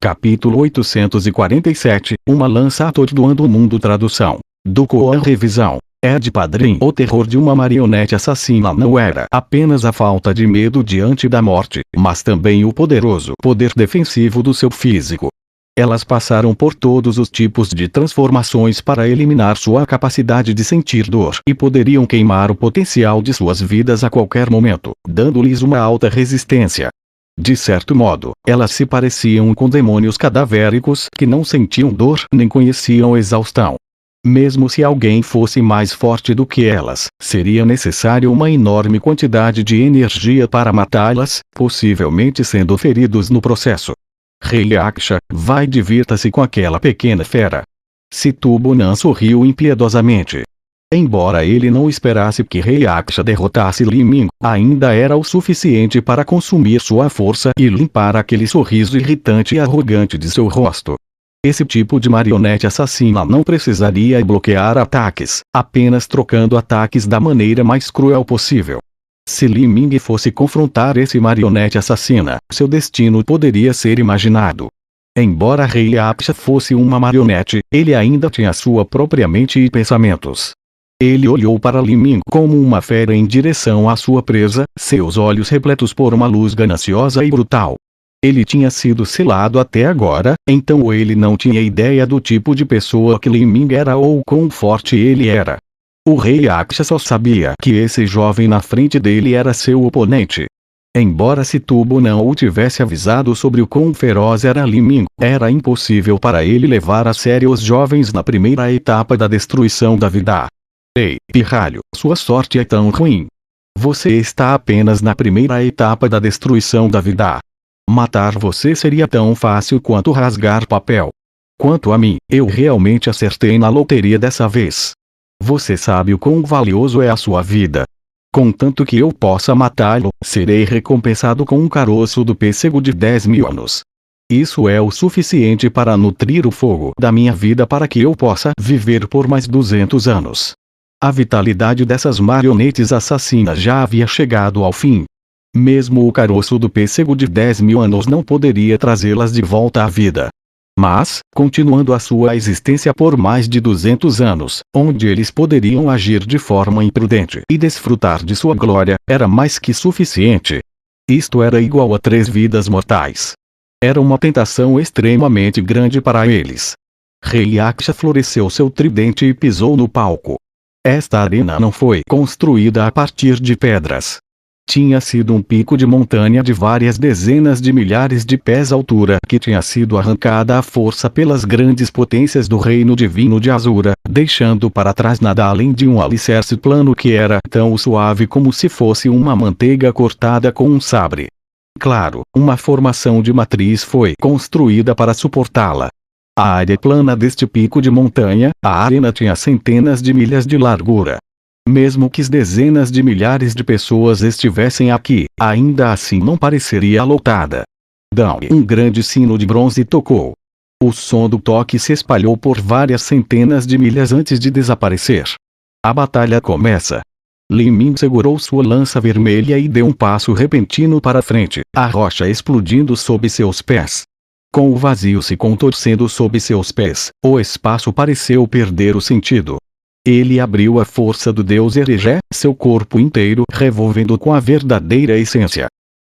Capítulo 847, Uma lança atordoando o mundo. Tradução do Koan. Revisão. Ed Padrim. O terror de uma marionete assassina não era apenas a falta de medo diante da morte, mas também o poderoso poder defensivo do seu físico. Elas passaram por todos os tipos de transformações para eliminar sua capacidade de sentir dor e poderiam queimar o potencial de suas vidas a qualquer momento, dando-lhes uma alta resistência. De certo modo, elas se pareciam com demônios cadavéricos que não sentiam dor nem conheciam exaustão. Mesmo se alguém fosse mais forte do que elas, seria necessário uma enorme quantidade de energia para matá-las, possivelmente sendo feridos no processo. Rei Aksha, vai, divirta-se com aquela pequena fera. Situbonan sorriu impiedosamente. Embora ele não esperasse que Rei Aksha derrotasse Li Ming, ainda era o suficiente para consumir sua força e limpar aquele sorriso irritante e arrogante de seu rosto. Esse tipo de marionete assassina não precisaria bloquear ataques, apenas trocando ataques da maneira mais cruel possível. Se Li Ming fosse confrontar esse marionete assassina, seu destino poderia ser imaginado. Embora Rei Aksha fosse uma marionete, ele ainda tinha sua própria mente e pensamentos. Ele olhou para Li Ming como uma fera em direção à sua presa, seus olhos repletos por uma luz gananciosa e brutal. Ele tinha sido selado até agora, então ele não tinha ideia do tipo de pessoa que Li Ming era ou quão forte ele era. O Rei Aksha só sabia que esse jovem na frente dele era seu oponente. Embora Situbo não o tivesse avisado sobre o quão feroz era Li Ming, era impossível para ele levar a sério os jovens na primeira etapa da destruição da vida. Ei, pirralho, sua sorte é tão ruim. Você está apenas na primeira etapa da destruição da vida. Matar você seria tão fácil quanto rasgar papel. Quanto a mim, eu realmente acertei na loteria dessa vez. Você sabe o quão valioso é a sua vida. Contanto que eu possa matá-lo, serei recompensado com um caroço do pêssego de 10.000 anos. Isso é o suficiente para nutrir o fogo da minha vida para que eu possa viver por mais 200 anos. A vitalidade dessas marionetes assassinas já havia chegado ao fim. Mesmo o caroço do pêssego de 10.000 anos não poderia trazê-las de volta à vida. Mas, continuando a sua existência por mais de 200 anos, onde eles poderiam agir de forma imprudente e desfrutar de sua glória, era mais que suficiente. Isto era igual a 3 vidas mortais. Era uma tentação extremamente grande para eles. Rei Aksha floresceu seu tridente e pisou no palco. Esta arena não foi construída a partir de pedras. Tinha sido um pico de montanha de várias dezenas de milhares de pés altura que tinha sido arrancada à força pelas grandes potências do reino divino de Azura, deixando para trás nada além de um alicerce plano que era tão suave como se fosse uma manteiga cortada com um sabre. Claro, uma formação de matriz foi construída para suportá-la. A área plana deste pico de montanha, a arena tinha centenas de milhas de largura. Mesmo que dezenas de milhares de pessoas estivessem aqui, ainda assim não pareceria lotada. Um grande sino de bronze tocou. O som do toque se espalhou por várias centenas de milhas antes de desaparecer. A batalha começa. Li Ming segurou sua lança vermelha e deu um passo repentino para frente, a rocha explodindo sob seus pés. Com o vazio se contorcendo sob seus pés, o espaço pareceu perder o sentido. Ele abriu a força do deus Erejé, seu corpo inteiro revolvendo com a verdadeira essência.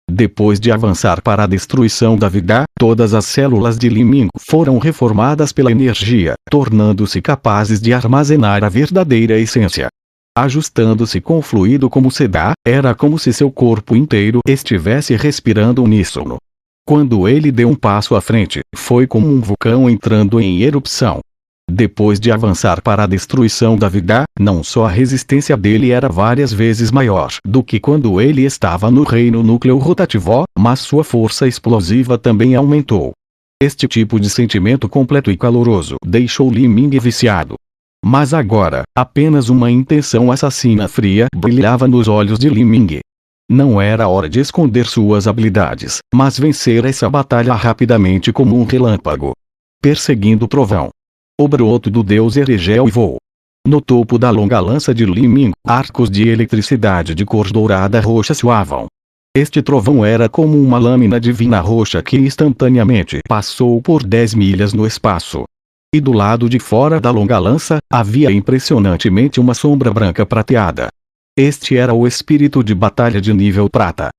Depois de avançar para a destruição da vida, todas as células de Li Ming foram reformadas pela energia, tornando-se capazes de armazenar a verdadeira essência. Ajustando-se com o fluido como seda, era como se seu corpo inteiro estivesse respirando uníssono. Quando ele deu um passo à frente, foi como um vulcão entrando em erupção. Depois de avançar para a destruição da vida, não só a resistência dele era várias vezes maior do que quando ele estava no reino núcleo rotativo, mas sua força explosiva também aumentou. Este tipo de sentimento completo e caloroso deixou Li Ming viciado. Mas agora, apenas uma intenção assassina fria brilhava nos olhos de Li Ming. Não era hora de esconder suas habilidades, mas vencer essa batalha rapidamente como um relâmpago. Perseguindo o trovão. O broto do deus Erejé uivou. No topo da longa lança de Li Ming, arcos de eletricidade de cor dourada roxa soavam. Este trovão era como uma lâmina divina roxa que instantaneamente passou por 10 milhas no espaço. E do lado de fora da longa lança, havia impressionantemente uma sombra branca prateada. Este era o espírito de batalha de nível prata.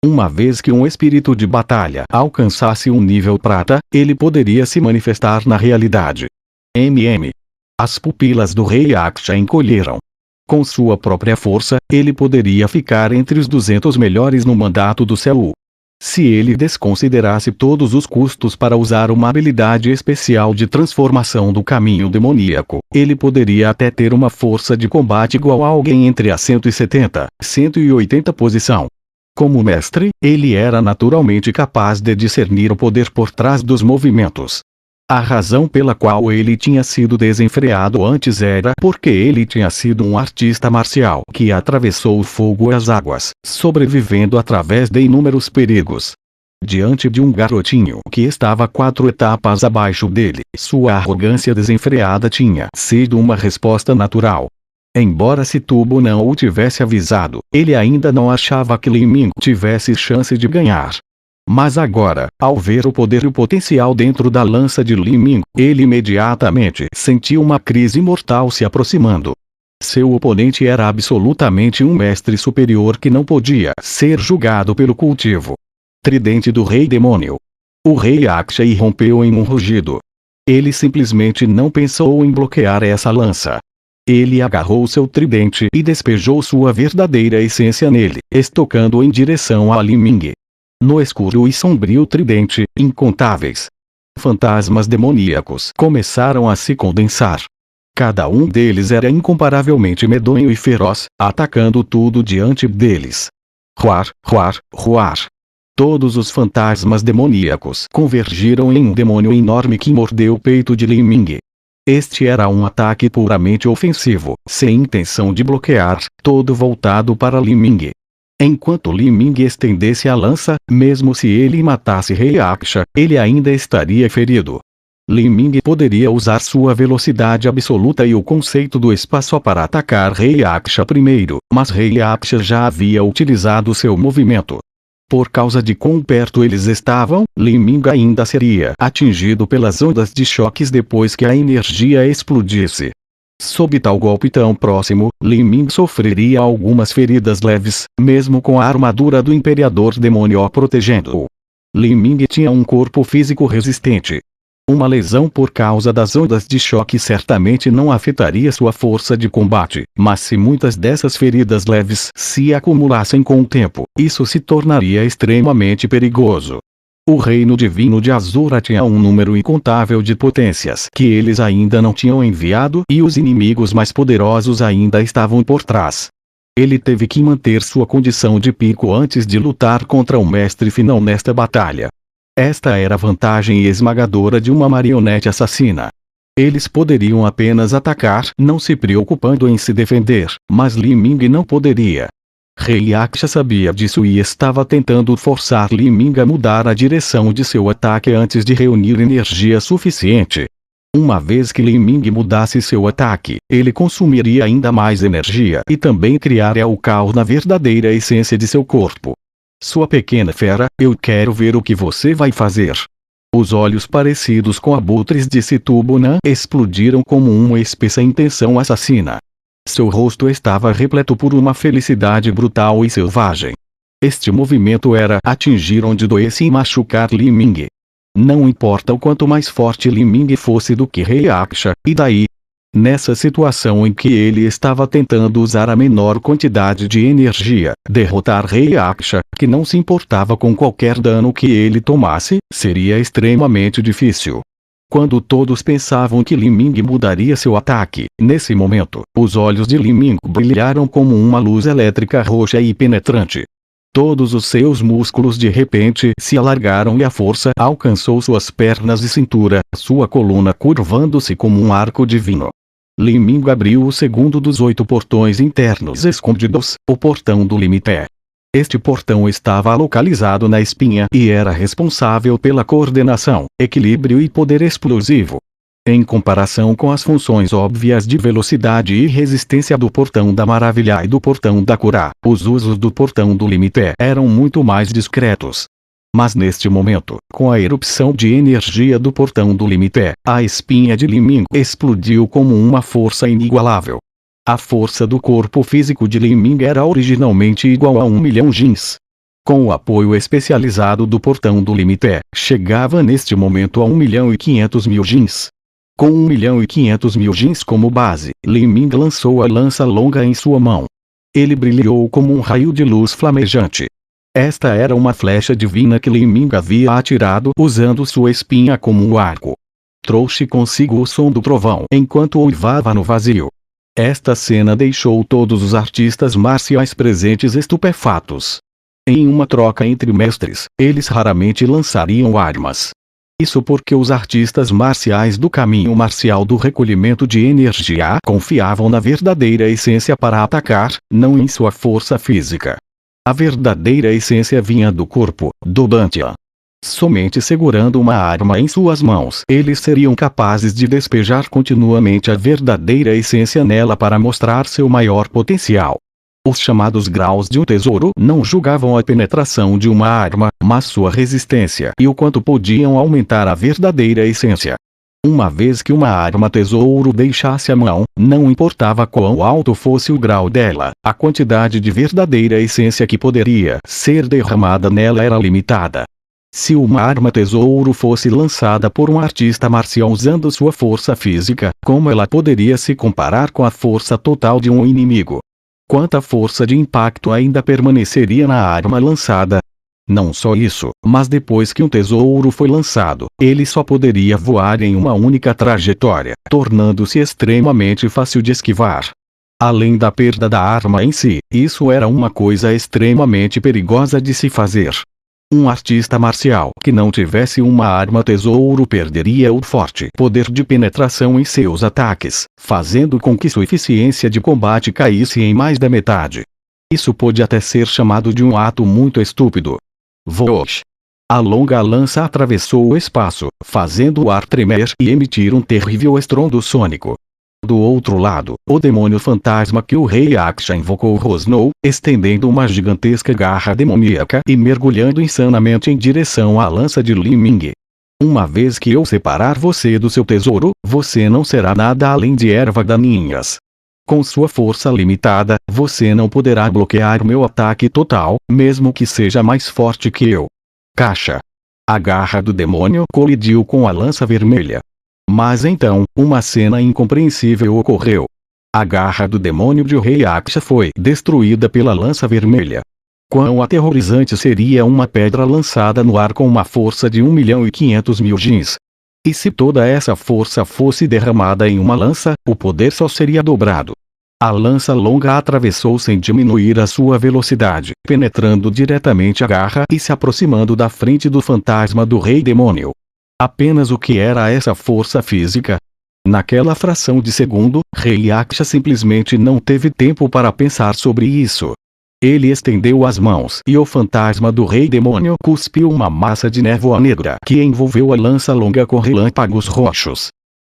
Uma vez que um espírito de batalha alcançasse um nível prata, ele poderia se manifestar na realidade. As pupilas do rei Aksha encolheram. Com sua própria força, ele poderia ficar entre os 200 melhores no mandato do céu. Se ele desconsiderasse todos os custos para usar uma habilidade especial de transformação do caminho demoníaco, ele poderia até ter uma força de combate igual a alguém entre a 170 e 180 posição. Como mestre, ele era naturalmente capaz de discernir o poder por trás dos movimentos. A razão pela qual ele tinha sido desenfreado antes era porque ele tinha sido um artista marcial que atravessou o fogo e as águas, sobrevivendo através de inúmeros perigos. Diante de um garotinho que estava 4 etapas abaixo dele, sua arrogância desenfreada tinha sido uma resposta natural. Embora Situbo não o tivesse avisado, ele ainda não achava que Li Ming tivesse chance de ganhar. Mas agora, ao ver o poder e o potencial dentro da lança de Li Ming, ele imediatamente sentiu uma crise mortal se aproximando. Seu oponente era absolutamente um mestre superior que não podia ser julgado pelo cultivo. Tridente do Rei Demônio. O Rei Aksha irrompeu em um rugido. Ele simplesmente não pensou em bloquear essa lança. Ele agarrou seu tridente e despejou sua verdadeira essência nele, estocando em direção a Li Ming. No escuro e sombrio tridente, incontáveis fantasmas demoníacos começaram a se condensar. Cada um deles era incomparavelmente medonho e feroz, atacando tudo diante deles. Ruar, ruar, ruar. Todos os fantasmas demoníacos convergiram em um demônio enorme que mordeu o peito de Li Ming. Este era um ataque puramente ofensivo, sem intenção de bloquear, todo voltado para Li Ming. Enquanto Li Ming estendesse a lança, mesmo se ele matasse Rei Aksha, ele ainda estaria ferido. Li Ming poderia usar sua velocidade absoluta e o conceito do espaço para atacar Rei Aksha primeiro, mas Rei Aksha já havia utilizado seu movimento. Por causa de quão perto eles estavam, Li Ming ainda seria atingido pelas ondas de choques depois que a energia explodisse. Sob tal golpe tão próximo, Li Ming sofreria algumas feridas leves, mesmo com a armadura do Imperador Demônio protegendo-o. Li Ming tinha um corpo físico resistente. Uma lesão por causa das ondas de choque certamente não afetaria sua força de combate, mas se muitas dessas feridas leves se acumulassem com o tempo, isso se tornaria extremamente perigoso. O reino divino de Azura tinha um número incontável de potências que eles ainda não tinham enviado e os inimigos mais poderosos ainda estavam por trás. Ele teve que manter sua condição de pico antes de lutar contra o mestre final nesta batalha. Esta era a vantagem esmagadora de uma marionete assassina. Eles poderiam apenas atacar, não se preocupando em se defender, mas Li Ming não poderia. Rei Aksha sabia disso e estava tentando forçar Li Ming a mudar a direção de seu ataque antes de reunir energia suficiente. Uma vez que Li Ming mudasse seu ataque, ele consumiria ainda mais energia e também criaria o caos na verdadeira essência de seu corpo. Sua pequena fera, eu quero ver o que você vai fazer. Os olhos parecidos com abutres de Situbunan explodiram como uma espessa intenção assassina. Seu rosto estava repleto por uma felicidade brutal e selvagem. Este movimento era atingir onde doesse e machucar Li Ming. Não importa o quanto mais forte Li Ming fosse do que Rei Aksha, e daí? Nessa situação em que ele estava tentando usar a menor quantidade de energia, derrotar Rei Aksha, que não se importava com qualquer dano que ele tomasse, seria extremamente difícil. Quando todos pensavam que Li Ming mudaria seu ataque, nesse momento, os olhos de Li Ming brilharam como uma luz elétrica roxa e penetrante. Todos os seus músculos de repente se alargaram e a força alcançou suas pernas e cintura, sua coluna curvando-se como um arco divino. Li Ming abriu o segundo dos 8 portões internos escondidos, o portão do limite. Este portão estava localizado na espinha e era responsável pela coordenação, equilíbrio e poder explosivo. Em comparação com as funções óbvias de velocidade e resistência do portão da maravilha e do portão da cura, os usos do portão do limite eram muito mais discretos. Mas neste momento, com a erupção de energia do portão do limite, a espinha de Li Ming explodiu como uma força inigualável. A força do corpo físico de Li Ming era originalmente igual a 1.000.000 jins. Com o apoio especializado do portão do limite, chegava neste momento a 1.500.000 jins. Com 1.500.000 jins como base, Li Ming lançou a lança longa em sua mão. Ele brilhou como um raio de luz flamejante. Esta era uma flecha divina que Li Ming havia atirado usando sua espinha como um arco. Trouxe consigo o som do trovão enquanto uivava no vazio. Esta cena deixou todos os artistas marciais presentes estupefatos. Em uma troca entre mestres, eles raramente lançariam armas. Isso porque os artistas marciais do caminho marcial do recolhimento de energia confiavam na verdadeira essência para atacar, não em sua força física. A verdadeira essência vinha do corpo, do Dantian. Somente segurando uma arma em suas mãos eles seriam capazes de despejar continuamente a verdadeira essência nela para mostrar seu maior potencial. Os chamados graus de um tesouro não julgavam a penetração de uma arma, mas sua resistência e o quanto podiam aumentar a verdadeira essência. Uma vez que uma arma tesouro deixasse a mão, não importava quão alto fosse o grau dela, a quantidade de verdadeira essência que poderia ser derramada nela era limitada. Se uma arma tesouro fosse lançada por um artista marcial usando sua força física, como ela poderia se comparar com a força total de um inimigo? Quanta força de impacto ainda permaneceria na arma lançada? Não só isso, mas depois que um tesouro foi lançado, ele só poderia voar em uma única trajetória, tornando-se extremamente fácil de esquivar. Além da perda da arma em si, isso era uma coisa extremamente perigosa de se fazer. Um artista marcial que não tivesse uma arma tesouro perderia o forte poder de penetração em seus ataques, fazendo com que sua eficiência de combate caísse em mais da metade. Isso pode até ser chamado de um ato muito estúpido. Vosh! A longa lança atravessou o espaço, fazendo o ar tremer e emitir um terrível estrondo sônico. Do outro lado, o demônio fantasma que o rei Aksha invocou rosnou, estendendo uma gigantesca garra demoníaca e mergulhando insanamente em direção à lança de Li Ming. Uma vez que eu separar você do seu tesouro, você não será nada além de erva daninhas. Com sua força limitada, você não poderá bloquear meu ataque total, mesmo que seja mais forte que eu. Caixa. A garra do demônio colidiu com a lança vermelha. Mas então, uma cena incompreensível ocorreu. A garra do demônio de Rei Aksha foi destruída pela lança vermelha. Quão aterrorizante seria uma pedra lançada no ar com uma força de 1.500.000 jins. E se toda essa força fosse derramada em uma lança, o poder só seria dobrado. A lança longa atravessou sem diminuir a sua velocidade, penetrando diretamente a garra e se aproximando da frente do fantasma do Rei Demônio. Apenas o que era essa força física? Naquela fração de segundo, Rei Aksha simplesmente não teve tempo para pensar sobre isso. Ele estendeu as mãos e o fantasma do Rei Demônio cuspiu uma massa de névoa negra que envolveu a lança longa com relâmpagos roxos.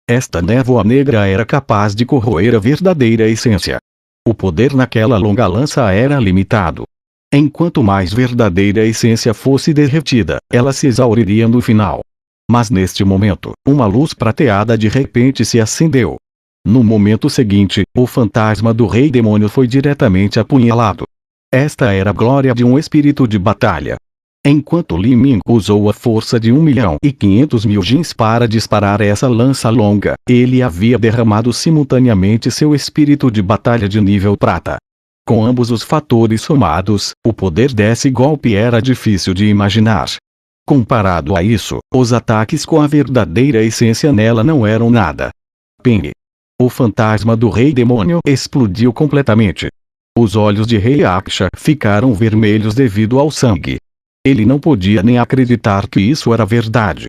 Esta névoa negra era capaz de corroer a verdadeira essência. O poder naquela longa lança era limitado. Enquanto mais verdadeira essência fosse derretida, ela se exauriria no final. Mas neste momento, uma luz prateada de repente se acendeu. No momento seguinte, o fantasma do Rei Demônio foi diretamente apunhalado. Esta era a glória de um espírito de batalha. Enquanto Li Ming usou a força de 1.500.000 jins para disparar essa lança longa, ele havia derramado simultaneamente seu espírito de batalha de nível prata. Com ambos os fatores somados, o poder desse golpe era difícil de imaginar. Comparado a isso, os ataques com a verdadeira essência nela não eram nada. Ping! O fantasma do Rei Demônio explodiu completamente. Os olhos de Rei Aksha ficaram vermelhos devido ao sangue. Ele não podia nem acreditar que isso era verdade.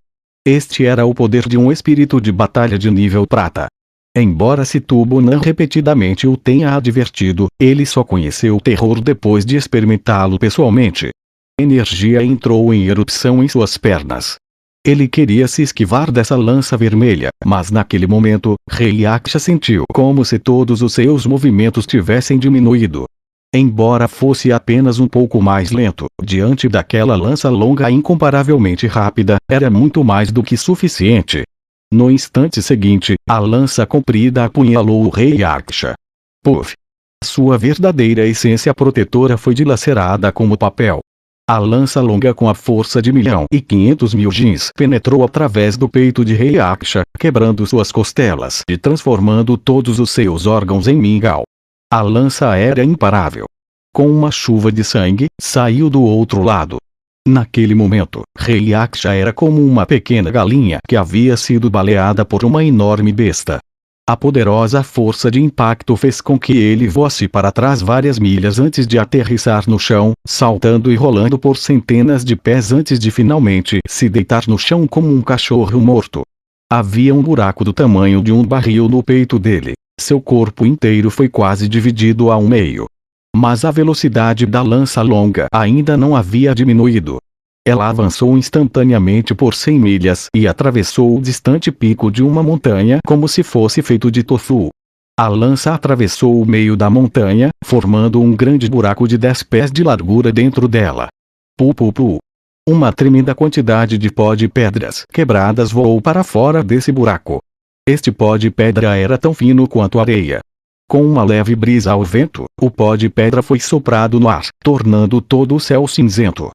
Este era o poder de um espírito de batalha de nível prata. Embora Situbunan repetidamente o tenha advertido, ele só conheceu o terror depois de experimentá-lo pessoalmente. Energia entrou em erupção em suas pernas. Ele queria se esquivar dessa lança vermelha, mas naquele momento, Rei Yaksha sentiu como se todos os seus movimentos tivessem diminuído. Embora fosse apenas um pouco mais lento, diante daquela lança longa e incomparavelmente rápida, era muito mais do que suficiente. No instante seguinte, a lança comprida apunhalou o Rei Yaksha. Puff! Sua verdadeira essência protetora foi dilacerada como papel. A lança longa com a força de 1.500.000 jins penetrou através do peito de Rei Yaksha, quebrando suas costelas e transformando todos os seus órgãos em mingau. A lança era imparável. Com uma chuva de sangue, saiu do outro lado. Naquele momento, Rei Yaksha era como uma pequena galinha que havia sido baleada por uma enorme besta. A poderosa força de impacto fez com que ele voasse para trás várias milhas antes de aterrissar no chão, saltando e rolando por centenas de pés antes de finalmente se deitar no chão como um cachorro morto. Havia um buraco do tamanho de um barril no peito dele. Seu corpo inteiro foi quase dividido ao meio. Mas a velocidade da lança longa ainda não havia diminuído. Ela avançou instantaneamente por 100 milhas e atravessou o distante pico de uma montanha como se fosse feito de tofu. A lança atravessou o meio da montanha, formando um grande buraco de 10 pés de largura dentro dela. Pu. Uma tremenda quantidade de pó de pedras quebradas voou para fora desse buraco. Este pó de pedra era tão fino quanto areia. Com uma leve brisa ao vento, o pó de pedra foi soprado no ar, tornando todo o céu cinzento.